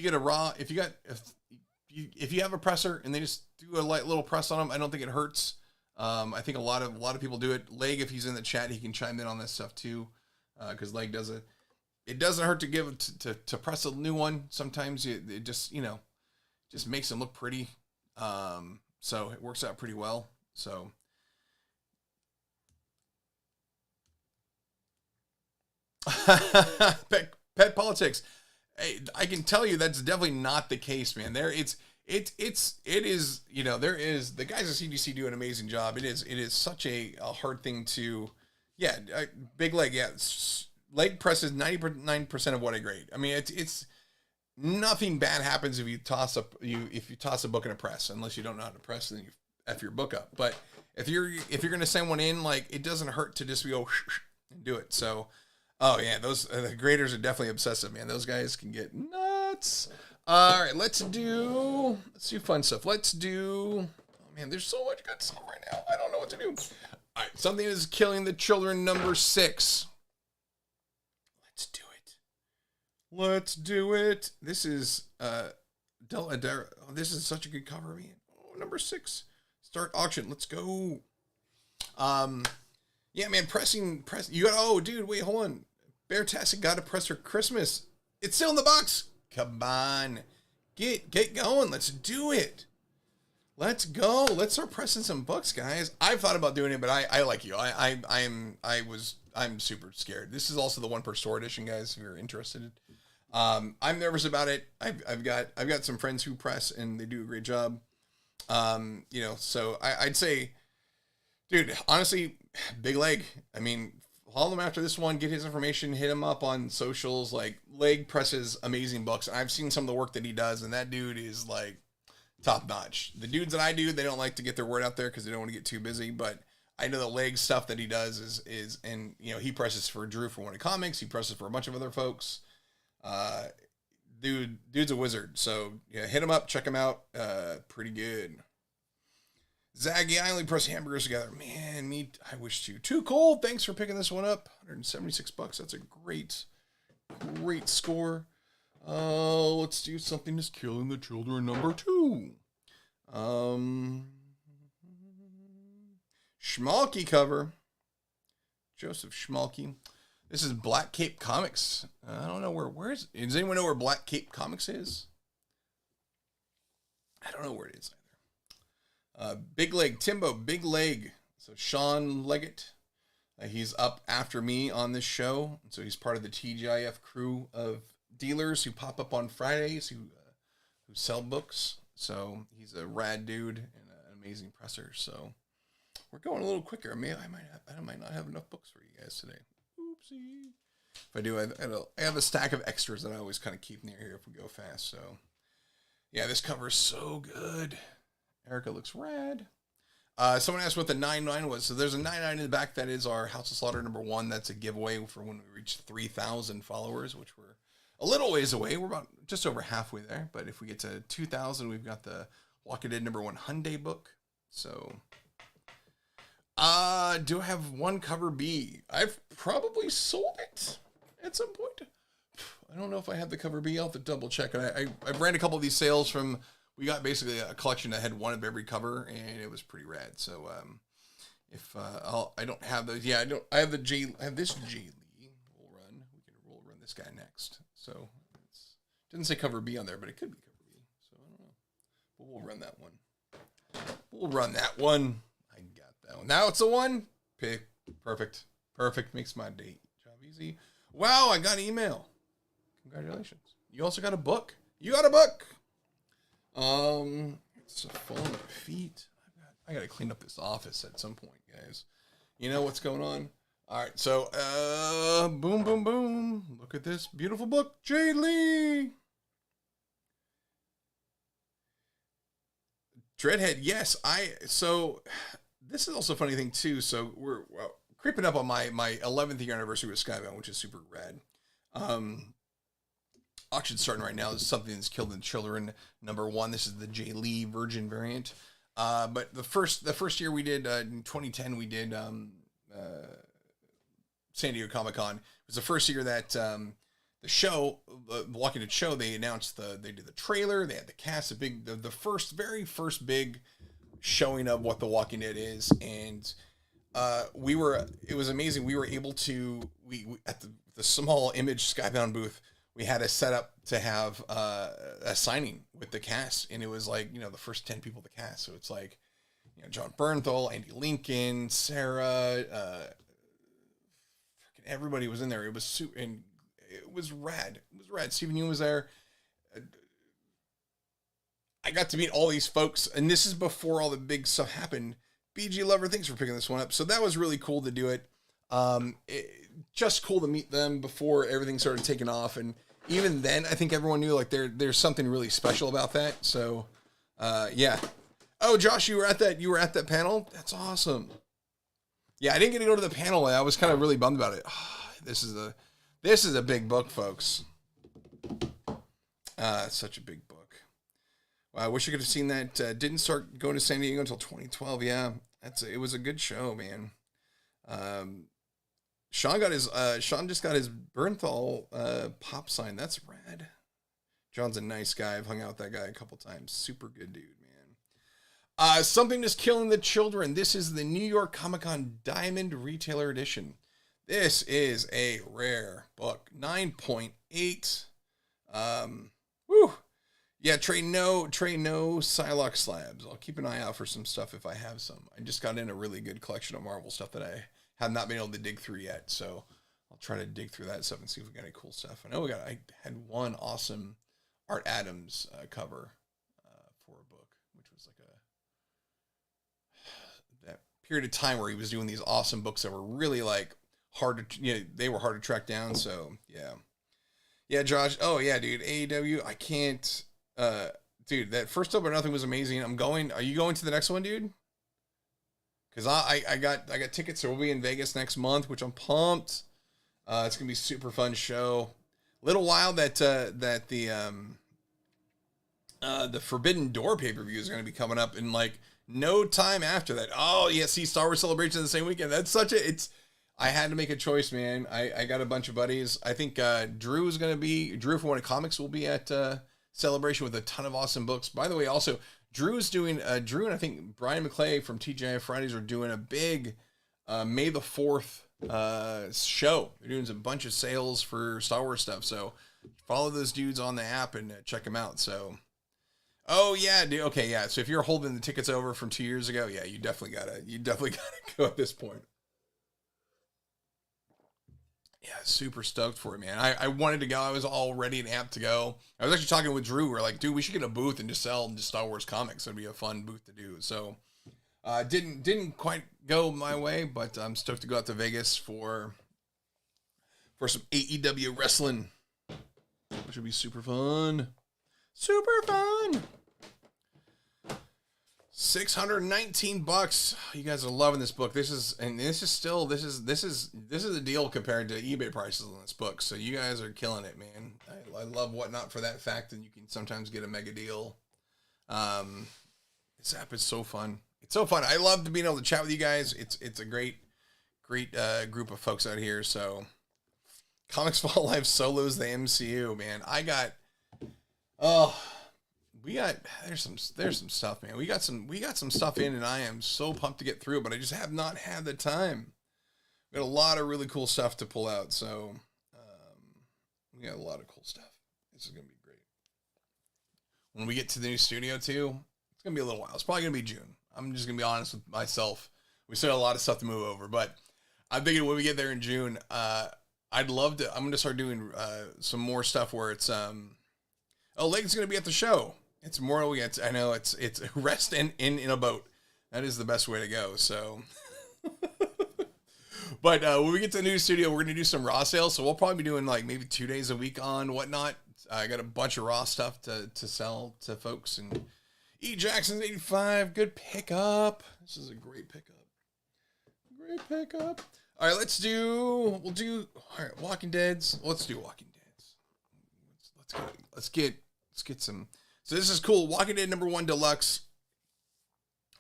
you have a presser and they just do a light little press on them. I don't think it hurts. I think a lot of people do it. Leg, if he's in the chat, he can chime in on this stuff too, because Leg does it. It doesn't hurt to give to press a new one. Sometimes it just just makes them look pretty. So it works out pretty well. So pet politics. Hey, I can tell you that's definitely not the case, man. It is, there is, the guys at CGC do an amazing job. It is such a hard thing to, yeah, big leg, yeah. Leg press is 99% of what I grade. I mean, it's nothing bad happens if you toss a book in a press, unless you don't know how to press, then you F your book up. But if you're going to send one in, like, it doesn't hurt to just go and do it. So, oh yeah, those the graders are definitely obsessive, man. Those guys can get nuts. All right, let's do fun stuff. Oh man, there's so much good stuff right now. I don't know what to do. All right, something is killing the children, number 6. Let's do it. This is this is such a good cover, man. Oh, number 6. Start auction. Let's go. Yeah, man, press. You got. Oh, dude, wait, hold on. Beartastic got a press for Christmas. It's still in the box. Come on, get going. Let's do it. Let's go. Let's start pressing some books, guys. I've thought about doing it, but I like you. I'm super scared. This is also the 1 per store edition, guys. If you're interested, I'm nervous about it. I've got some friends who press and they do a great job. So I'd say, dude, honestly, big leg. I mean, follow him after this one, get his information, hit him up on socials. Like, Leg presses amazing books. I've seen some of the work that he does, and that dude is like top notch. The dudes that I do, they don't like to get their word out there because they don't want to get too busy, but I know the Leg stuff that he does is and he presses for Drew for One of Comics. He presses for a bunch of other folks. Dude's a wizard. So yeah, hit him up, check him out. Pretty good. Zaggy, I only press hamburgers together. Man, I wish to. Too cold. Thanks for picking this one up. $176. That's a great score. Let's do something that's killing the children, number 2. Schmalky cover. Joseph Schmalky. This is Black Cape Comics. I don't know does anyone know where Black Cape Comics is? I don't know where it is either. Big Leg, Timbo, Big Leg. So Shawn Leggett, he's up after me on this show. So he's part of the TGIF crew of dealers who pop up on Fridays who sell books. So he's a rad dude and an amazing presser. So we're going a little quicker. I might not have enough books for you guys today. Oopsie. If I do, I have a stack of extras that I always kind of keep near here if we go fast. So yeah, this cover is so good. Erica looks rad. Someone asked what the 9.9 was. So there's a 9.9 in the back. That is our House of Slaughter #1. That's a giveaway for when we reach 3,000 followers, which we're a little ways away. We're about just over halfway there. But if we get to 2,000, we've got the Walking Dead #1 Hyundai book. So, do I have one cover B? I've probably sold it at some point. I don't know if I have the cover B. I'll have to double check. I ran a couple of these sales from. We got basically a collection that had one of every cover, and it was pretty rad. So, if I don't have those, yeah, I have this J Lee. We'll run. We'll run this guy next. So, it didn't say cover B on there, but it could be cover B. So I don't know. But we'll run that one. I got that one. Now it's a one. Pick. Perfect. Makes my day job easy. Wow, I got an email. Congratulations. You also got a book. You got a book. It's falling at my feet. I gotta clean up this office at some point, guys. You know what's going on? All right, so boom. Look at this beautiful book, Jade Lee. Dreadhead, yes. So this is also a funny thing too. So we're creeping up on my 11th year anniversary with Skybound, which is super rad. Auction starting right now. This is Something That's Killed the Children #1. This is the J Lee Virgin variant. But the first year we did in 2010 we did San Diego Comic-Con. It was the first year that the show, the Walking Dead show, they announced they did the trailer, they had the cast, the very first big showing of what the Walking Dead is, and it was amazing. We were able to at the small Image Skybound booth. We had a setup to have a signing with the cast, and it was like, the first 10 people of the cast. So it's like, John Bernthal, Andy Lincoln, Sarah, everybody was in there. It was and it was rad. Stephen Yeun was there. I got to meet all these folks, and this is before all the big stuff happened. BG Lover, thanks for picking this one up. So that was really cool to do it. Just cool to meet them before everything started taking off, and even then, I think everyone knew like there's something really special about that. So, yeah. Oh, Josh, you were at that panel. That's awesome. Yeah, I didn't get to go to the panel. I was kind of really bummed about it. Oh, this is a big book, folks. It's such a big book. Wow, I wish I could have seen that. Didn't start going to San Diego until 2012. Yeah, it was a good show, man. Shawn just got his Bernthal pop sign. That's rad. John's a nice guy. I've hung out with that guy a couple times. Super good dude, man. Something That's Killing the Children. This is the New York Comic-Con Diamond Retailer Edition. This is a rare book. 9.8. Woo. Yeah, trade no Psylocke slabs. I'll keep an eye out for some stuff if I have some. I just got in a really good collection of Marvel stuff that I have not been able to dig through yet, so I'll try to dig through that stuff and see if we got any cool stuff. I had one awesome Art Adams cover for a book, which was like that period of time where he was doing these awesome books that were really like hard to, they were hard to track down. So yeah, Josh. Oh yeah, dude. AEW. I can't, dude. That first Double or Nothing was amazing. Are you going to the next one, dude? Because I got tickets, so we'll be in Vegas next month, which I'm pumped. It's gonna be a super fun show. Little while that the Forbidden Door pay-per-view is gonna be coming up in like no time after that. Oh yeah, see Star Wars Celebration the same weekend. That's I had to make a choice, man. I got a bunch of buddies. I think Drew from One of Comics will be at Celebration with a ton of awesome books. By the way, also Drew's doing Drew and I think Brian McClay from TGI Fridays are doing a big May the 4th show. They're doing a bunch of sales for Star Wars stuff. So follow those dudes on the app and check them out. So, Oh yeah, dude. Okay, yeah. So if you're holding the tickets over from 2 years ago, yeah, you definitely gotta go at this point. Yeah, super stoked for it, man. I wanted to go. I was all ready and amped to go. I was actually talking with Drew. We're like, dude, we should get a booth and just sell just Star Wars comics. It'd be a fun booth to do. So, didn't quite go my way, but I'm stoked to go out to Vegas for some AEW wrestling, which would be super fun. Super fun. $619. You guys are loving this book. This is a deal compared to eBay prices on this book. So you guys are killing it, man. I love WhatNot for that fact, and you can sometimes get a mega deal. This app is so fun. It's so fun. I love being able to chat with you guys. It's a great group of folks out here. So Comics Fall Life solos the MCU, man. There's some stuff, man. We got some stuff in, and I am so pumped to get through, but I just have not had the time. We got a lot of really cool stuff to pull out, so we got a lot of cool stuff. This is gonna be great. When we get to the new studio too, it's gonna be a little while. It's probably gonna be June. I'm just gonna be honest with myself. We still got a lot of stuff to move over, but I'm thinking when we get there in June, I'd love to. I'm gonna start doing some more stuff where it's Lake's gonna be at the show. It's more. I know it's rest in a boat. That is the best way to go. So, but when we get to the new studio, we're gonna do some raw sales. So we'll probably be doing like maybe 2 days a week on WhatNot. I got a bunch of raw stuff to sell to folks. And E Jackson's 85, good pickup. This is a great pickup. Great pickup. All right, we'll do. All right, Walking Dead's. Let's do Walking Dead's. Let's get some. So this is cool. Walking Dead #1 Deluxe.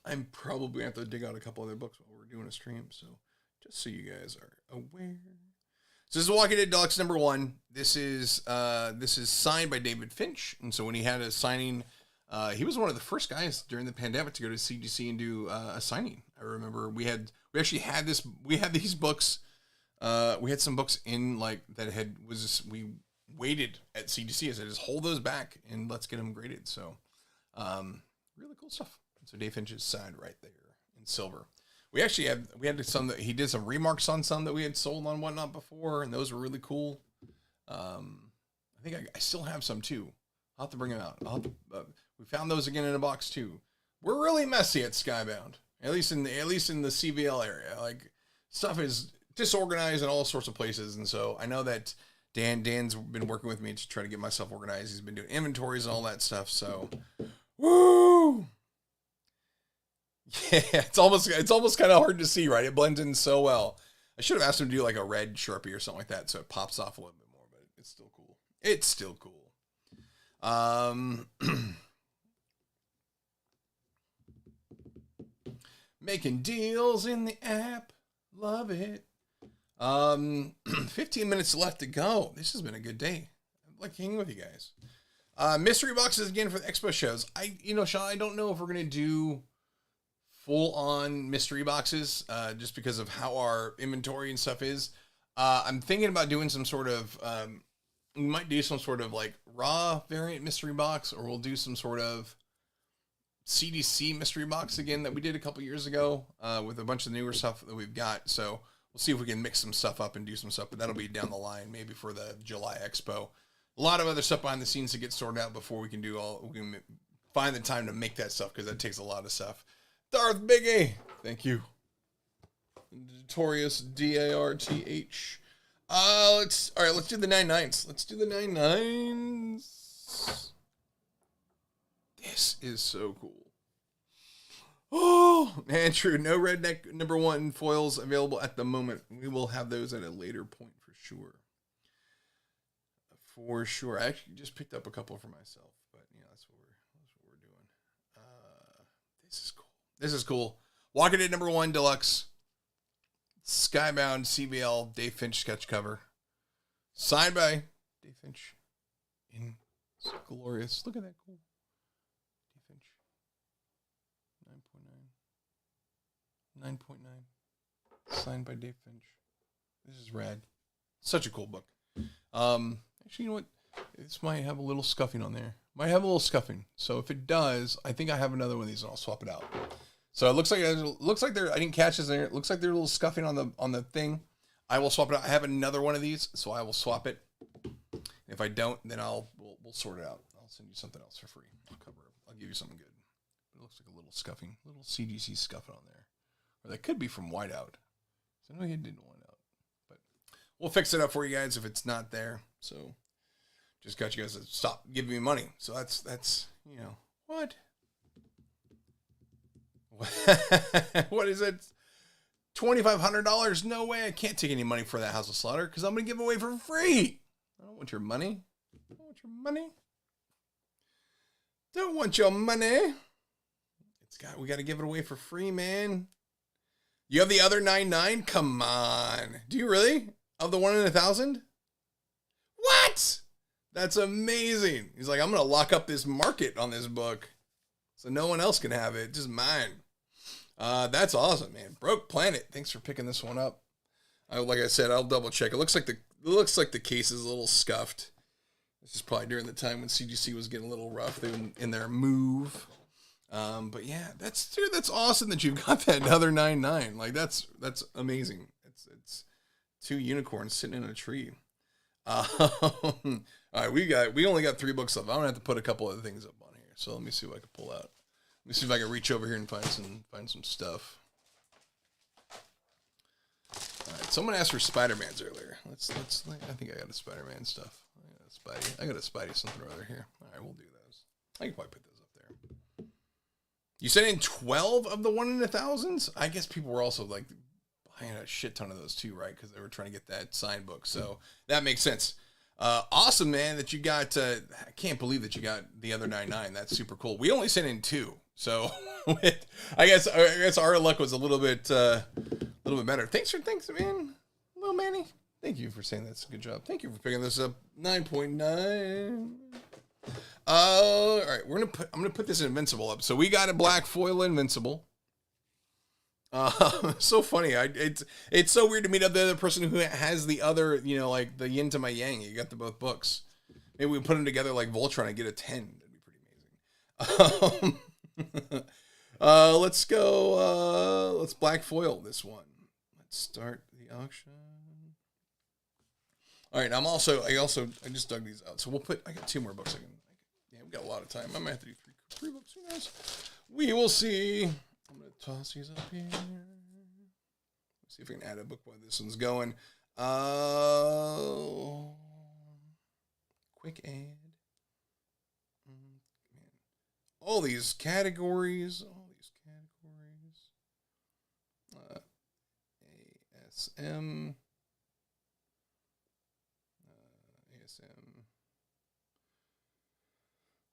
I'm probably going to have to dig out a couple other books while we're doing a stream. So just so you guys are aware. So this is Walking Dead Deluxe #1. This is signed by David Finch. And so when he had a signing, he was one of the first guys during the pandemic to go to CGC and do a signing. I remember we had these books. We had some books in like that we waited at CGC. I said, just hold those back and let's get them graded. So, really cool stuff. So Dave Finch is signed right there in silver. We had some that he did some remarks on some that we had sold on WhatNot before, and those were really cool. I think I still have some too. I'll have to bring them out. We found those again in a box too. We're really messy at Skybound, at least in the CVL area. Like stuff is disorganized in all sorts of places, and so I know that Dan's been working with me to try to get myself organized. He's been doing inventories and all that stuff. So, woo! Yeah, it's almost kind of hard to see, right? It blends in so well. I should have asked him to do like a red Sharpie or something like that, so it pops off a little bit more. But it's still cool. It's still cool. Making deals in the app. Love it. 15 minutes left to go. This has been a good day. I like hanging with you guys. Mystery boxes again for the expo shows. Shawn, I don't know if we're going to do full on mystery boxes, just because of how our inventory and stuff is. I'm thinking about doing some sort of, we might do some sort of like raw variant mystery box, or we'll do some sort of CDC mystery box again that we did a couple years ago, with a bunch of newer stuff that we've got. So we'll see if we can mix some stuff up and do some stuff, but that'll be down the line, maybe for the July Expo. A lot of other stuff behind the scenes to get sorted out before we can find the time to make that stuff, because that takes a lot of stuff. Darth Biggie, thank you. Notorious DARTH. Let's do the 99s. Let's do the 99s. This is so cool. Oh, Andrew, no redneck #1 foils available at the moment. We will have those at a later point for sure. For sure. I actually just picked up a couple for myself, but that's what we're doing. This is cool. This is cool. Walking Dead #1 Deluxe. Skybound CBL Dave Finch sketch cover. Signed by Dave Finch. It's glorious. Look at that cool. Dave Finch. 9.9. Signed by Dave Finch. This is rad. Such a cool book. Actually, you know what? This might have a little scuffing on there. Might have a little scuffing. So if it does, I think I have another one of these and I'll swap it out. So it looks like there. I didn't catch this there. It looks like there's a little scuffing on the thing. I will swap it out. I have another one of these, so I will swap it. If I don't, then we'll sort it out. I'll send you something else for free. I'll give you something good. It looks like a little scuffing, little CGC scuffing on there, or that could be from whiteout. So I know he didn't whiteout, but we'll fix it up for you guys if it's not there. So just got you guys to stop giving me money. So that's you know what. What is it? $2,500? No way. I can't take any money for that House of Slaughter because I'm going to give away for free. I don't want your money. I don't want your money. Don't want your money. We got to give it away for free, man. You have the other 99? Come on. Do you really? Of the 1 in 1,000? What? That's amazing. He's like, I'm going to lock up this market on this book so no one else can have it. Just mine. That's awesome, man. Broke Planet. Thanks for picking this one up. Like I said, I'll double check. It looks like the case is a little scuffed. This is probably during the time when CGC was getting a little rough in their move. But yeah, that's awesome that you've got that other 99. Like that's amazing. It's 2 unicorns sitting in a tree. All right, we only got 3 books left. I'm gonna have to put a couple other things up on here. So let me see what I can pull out. Let me see if I can reach over here and find some stuff. All right, someone asked for Spider-Man's earlier. I think I got a Spider-Man stuff. I got a Spidey something or other here. All right, we'll do those. I can probably put those up there. You sent in 12 of the 1 in 1,000s? I guess people were also like buying a shit ton of those too, right? Because they were trying to get that signed book. So that makes sense. Awesome, man, that you got, I can't believe that you got the other 99. That's super cool. We only sent in 2. So I guess our luck was a little bit better. Thanks, man. Little Manny. Thank you for saying that's a good job. Thank you for picking this up. 9.9. All right, I'm gonna put this Invincible up. So we got a black foil Invincible. So funny. It's so weird to meet up the other person who has the other, like the yin to my yang. You got the both books. Maybe we put them together like Voltron and get a 10. That'd be pretty amazing. Let's go. Let's black foil this one. Let's start the auction. All right. I just dug these out. So I got 2 more books. We got a lot of time. I might have to do 3 books. Who knows? We will see. I'm going to toss these up here. Let's see if we can add a book while this one's going. Quick add. All these categories. ASM.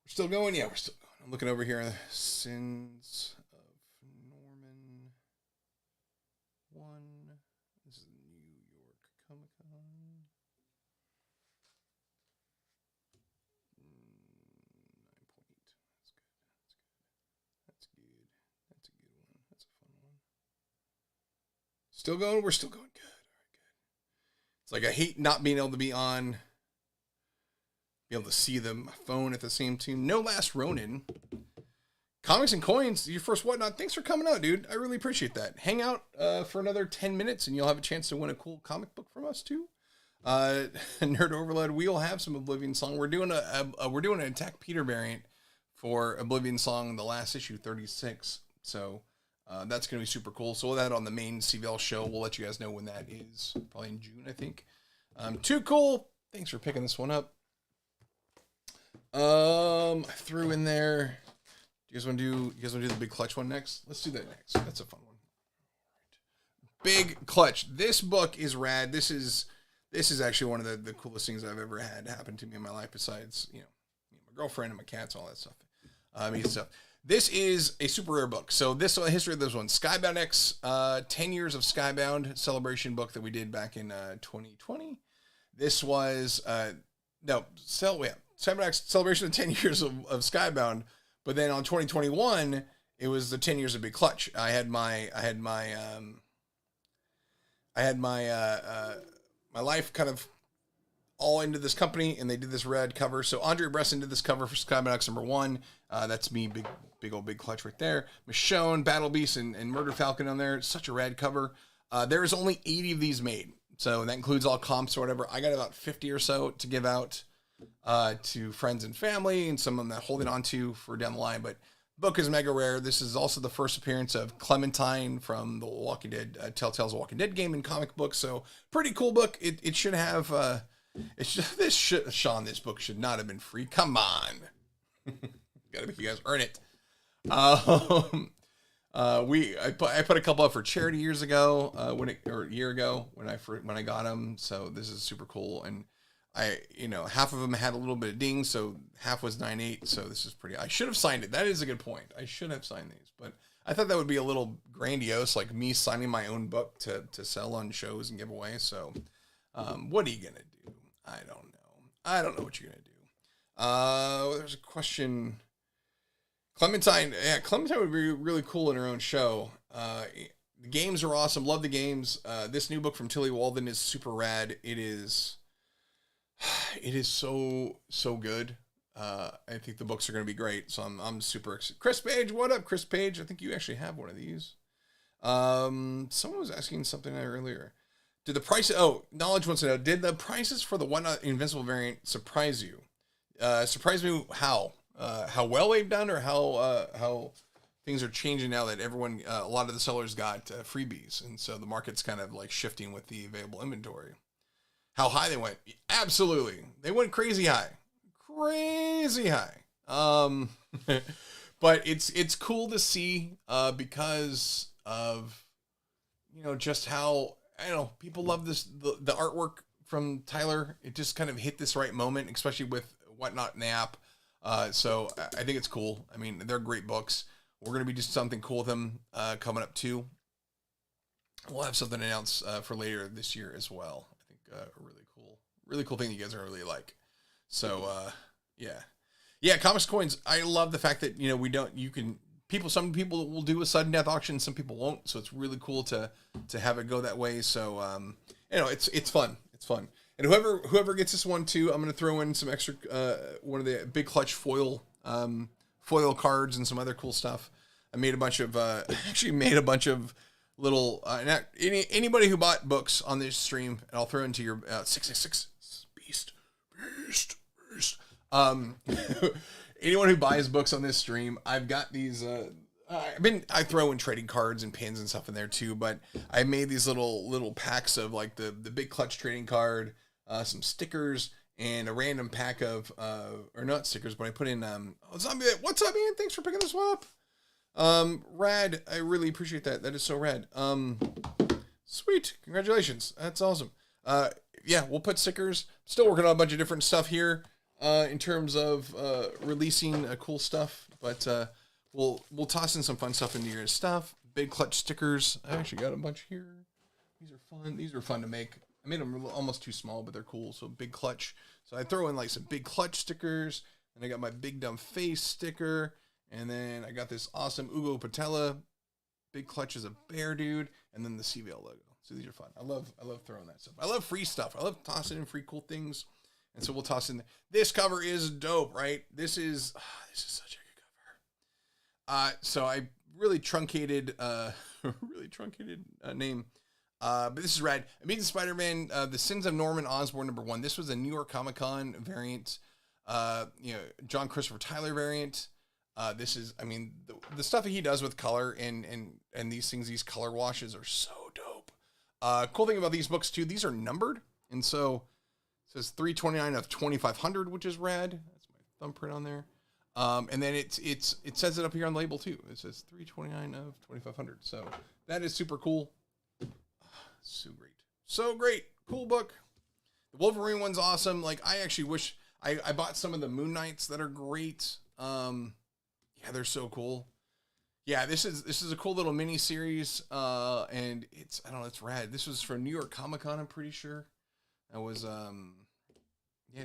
We're still going? Yeah, we're still going. I'm looking over here. Sins of Norman 1. This is New York Comic-Con. 9.8. That's good. That's a good one. That's a fun one. Still going? We're still going. Good. All right, good. It's like I hate not being able to be able to see my phone at the same time. No Last Ronin. Comics and Coins, your first WhatNot. Thanks for coming out, dude. I really appreciate that. Hang out for another 10 minutes and you'll have a chance to win a cool comic book from us too. Nerd Overload, we'll have some Oblivion Song. We're doing an Attack Peter variant for Oblivion Song, the last issue, 36. So that's going to be super cool. So we'll have that on the main CVL show. We'll let you guys know when that is. Probably in June, I think. Too cool. Thanks for picking this one up. I threw in there. You guys want to do the big clutch one next? Let's do that next. That's a fun one. Big clutch. This book is rad. This is actually one of the coolest things I've ever had happen to me in my life. Besides, my girlfriend and my cats, all that stuff. This is a super rare book. So the history of this one, Skybound X, 10 years of Skybound celebration book that we did back in 2020. This was Skybound X celebration of 10 years of Skybound. But then on 2021, it was the 10 years of Big Clutch. I had my life kind of all into this company, and they did this red cover. So Andre Bresson did this cover for Skybound #1. That's me, big clutch right there. Michonne, Battle Beast, and Murder Falcon on there. It's such a rad cover. There is only 80 of these made, so that includes all comps or whatever. I got about 50 or so to give out to friends and family, and some of them that holding on to for down the line. But book is mega rare. This is also the first appearance of Clementine from the Walking Dead, Telltale's Walking Dead game and comic book. So pretty cool book. It should have. Shawn, this book should not have been free. Come on, gotta make you guys earn it. I put a couple up for charity years ago, a year ago when I got them. So this is super cool, and half of them had a little bit of ding, so half was 9.8. So this is pretty. I should have signed it. That is a good point. I should have signed these, but I thought that would be a little grandiose, like me signing my own book to sell on shows and give away. So, what are you gonna do? I don't know what you're gonna do. There's a question. Clementine would be really cool in her own show. The games are awesome. Love the games. This new book from Tilly Walden is super rad. It is so good. I think the books are going to be great. So I'm super excited. Chris Page, what up, Chris Page? I think you actually have one of these. Someone was asking something earlier. Did the price? Oh, Knowledge wants to know. Did the prices for the WhatNot Invincible variant surprise you? Surprise me how? How well they've done, or how things are changing now that everyone, a lot of the sellers got freebies, and so the market's kind of like shifting with the available inventory. How high they went? Absolutely, they went crazy high. But it's cool to see because of just how people love this the artwork from Tyler. It just kind of hit this right moment, especially with WhatNot and the app. So I think it's cool. I mean, they're great books. We're going to be doing something cool with them coming up too. We'll have something announced for later this year as well. I think a really cool thing that you guys are going to really like. So yeah, Comics Coins. I love the fact that some people will do a sudden death auction, some people won't. So it's really cool to have it go that way. So it's fun. It's fun. And whoever gets this one too, I'm going to throw in some extra, one of the big clutch foil cards and some other cool stuff. I made a bunch of, little, anybody who bought books on this stream, and I'll throw into your 666 beast. Anyone who buys books on this stream, I've got these, I throw in trading cards and pins and stuff in there too, but I made these little packs of like the big clutch trading card, some stickers, and a random pack of, or not stickers, but I put in, Zombie, what's up, Ian? Thanks for picking this one up. Rad. I really appreciate that. That is so rad. Sweet. Congratulations. That's awesome. Yeah, we'll put stickers. Still working on a bunch of different stuff here, in terms of, releasing cool stuff, but, we'll toss in some fun stuff into your stuff. Big clutch stickers. I actually got a bunch here. These are fun. These are fun to make. I made them almost too small, but they're cool. So big clutch. So I throw in like some big clutch stickers, and I got my big dumb face sticker, and then I got this awesome Ugo Patella. Big clutch is a bear dude, and then the CVL logo. So these are fun. I love throwing that stuff. I love free stuff. I love tossing in free cool things, and so we'll toss in. This cover is dope, right? This is such a good cover. So I really truncated, name. But this is rad. Amazing Spider-Man, The Sins of Norman Osborn #1. This was a New York Comic Con variant. John Christopher Tyler variant. This is, the stuff that he does with color and these things, these color washes are so dope. Cool thing about these books too, these are numbered. And so it says 329 of 2500, which is rad. That's my thumbprint on there. And then it says it up here on the label too. It says 329 of 2500. So that is super cool. So great. Cool book. The Wolverine one's awesome. Like, I actually wish I bought some of the Moon Knights that are great. Yeah, they're so cool. Yeah, this is a cool little mini series. And it's rad. This was from New York Comic Con, I'm pretty sure. That was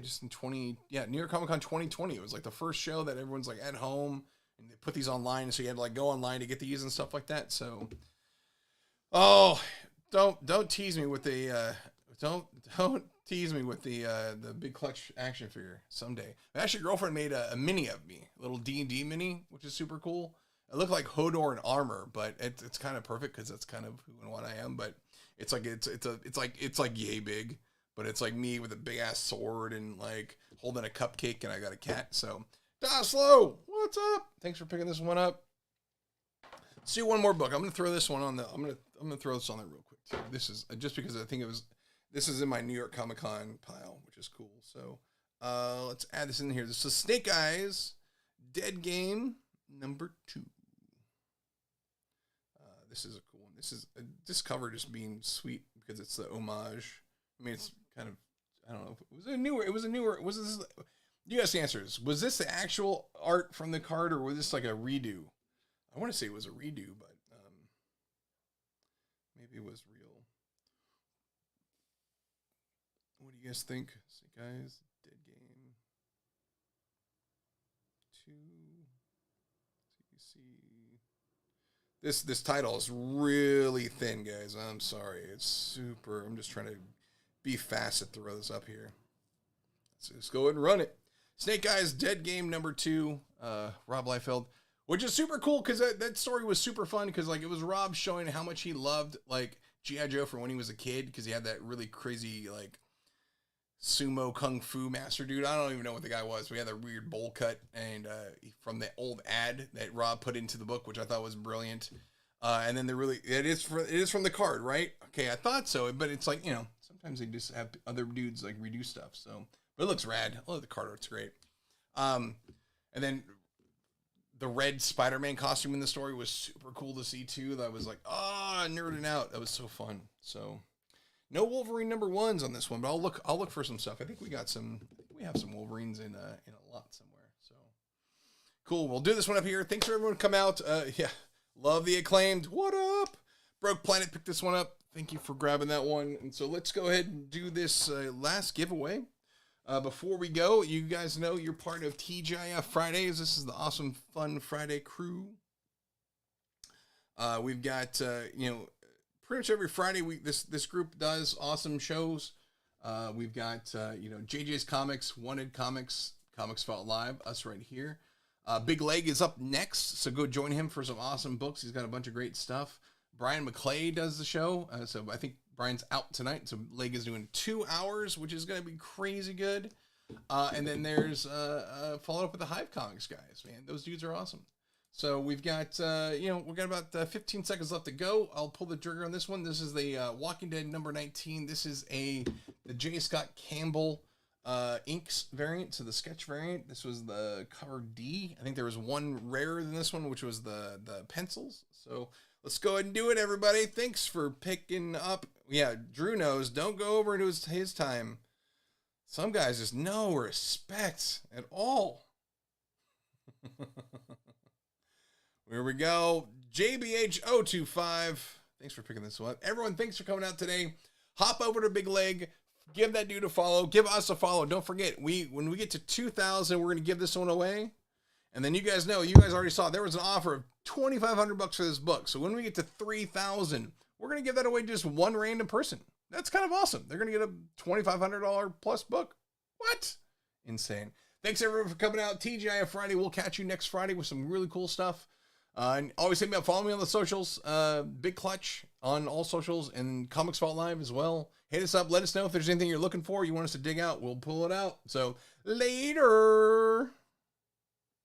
just in New York Comic Con 2020. It was like the first show that everyone's like at home, and they put these online, so you had to like go online to get these and stuff like that. So don't tease me with the don't tease me with the big clutch action figure someday. Actually, girlfriend made a mini of me, a little D&D mini, which is super cool. It looked like Hodor in armor, but it's kind of perfect because that's kind of who and what I am. But it's like yay big, but it's like me with a big ass sword and like holding a cupcake, and I got a cat. So Daslow, what's up? Thanks for picking this one up. Let's do one more book. I'm gonna throw this one on the. I'm gonna throw this on there real quick too. This is just because I think this is in my New York Comic Con pile, which is cool. So let's add this in here. This is Snake Eyes Dead Game number 2. This is a cool one. This cover just being sweet because it's the homage. I mean, it's kind of, I don't know. Was this, you guys answers. Was this the actual art from the card, or was this like a redo? I want to say it was a redo, but maybe it was real. What do you guys think? Snake Eyes Dead Game 2. CGC. This title is really thin, guys. I'm sorry. It's super. I'm just trying to be fast to throw this up here. Let's just go ahead and run it. Snake Eyes Dead Game number 2. Rob Liefeld, which is super cool because that story was super fun because like it was Rob showing how much he loved like G.I. Joe from when he was a kid because he had that really crazy like sumo kung fu master dude. I don't even know what the guy was. We had that weird bowl cut and from the old ad that Rob put into the book, which I thought was brilliant. And then it is from the card, right? Okay, I thought so, but it's like, you know, sometimes they just have other dudes like redo stuff. So, but it looks rad. I love the card art's great. And then the red Spider-Man costume in the story was super cool to see too. That was like, nerding out. That was so fun. So. No Wolverine number 1s on this one, but I'll look for some stuff. I think we have some Wolverines in a lot somewhere. So cool. We'll do this one up here. Thanks for everyone to come out. Yeah. Love the Acclaimed. What up? Broke Planet picked this one up. Thank you for grabbing that one. And so let's go ahead and do this last giveaway. Before we go, you guys know you're part of TGIF Fridays. This is the awesome Fun Friday crew. We've got pretty much every Friday this group does awesome shows. We've got JJ's Comics, Wanted Comics, Comics Fought Live, us right here. Big Leg is up next, so go join him for some awesome books. He's got a bunch of great stuff. Brian McClay does the show, so I think Brian's out tonight, so Leg is doing 2 hours, which is going to be crazy good. And then there's follow up with the Hive Comics guys, man. Those dudes are awesome. So we've got, we've got about 15 seconds left to go. I'll pull the trigger on this one. This is the Walking Dead number 19. This is the J. Scott Campbell inks variant, so the sketch variant. This was the cover D. I think there was one rarer than this one, which was the pencils. So let's go ahead and do it, everybody. Thanks for picking up. Yeah, Drew knows. Don't go over into his time. Some guys just no respect at all. Here we go. JBH025. Thanks for picking this one up. Everyone, thanks for coming out today. Hop over to Big Leg. Give that dude a follow. Give us a follow. Don't forget, when we get to 2,000, we're going to give this one away. And then you guys know, you guys already saw, there was an offer of $2,500 for this book. So when we get to 3,000, we're going to give that away to just one random person. That's kind of awesome. They're going to get a $2,500 plus book. What? Insane. Thanks everyone for coming out. TGIF Friday. We'll catch you next Friday with some really cool stuff. And always hit me up. Follow me on the socials. Big Clutch on all socials and Comics Vault Live as well. Hit us up. Let us know if there's anything you're looking for. You want us to dig out. We'll pull it out. So later.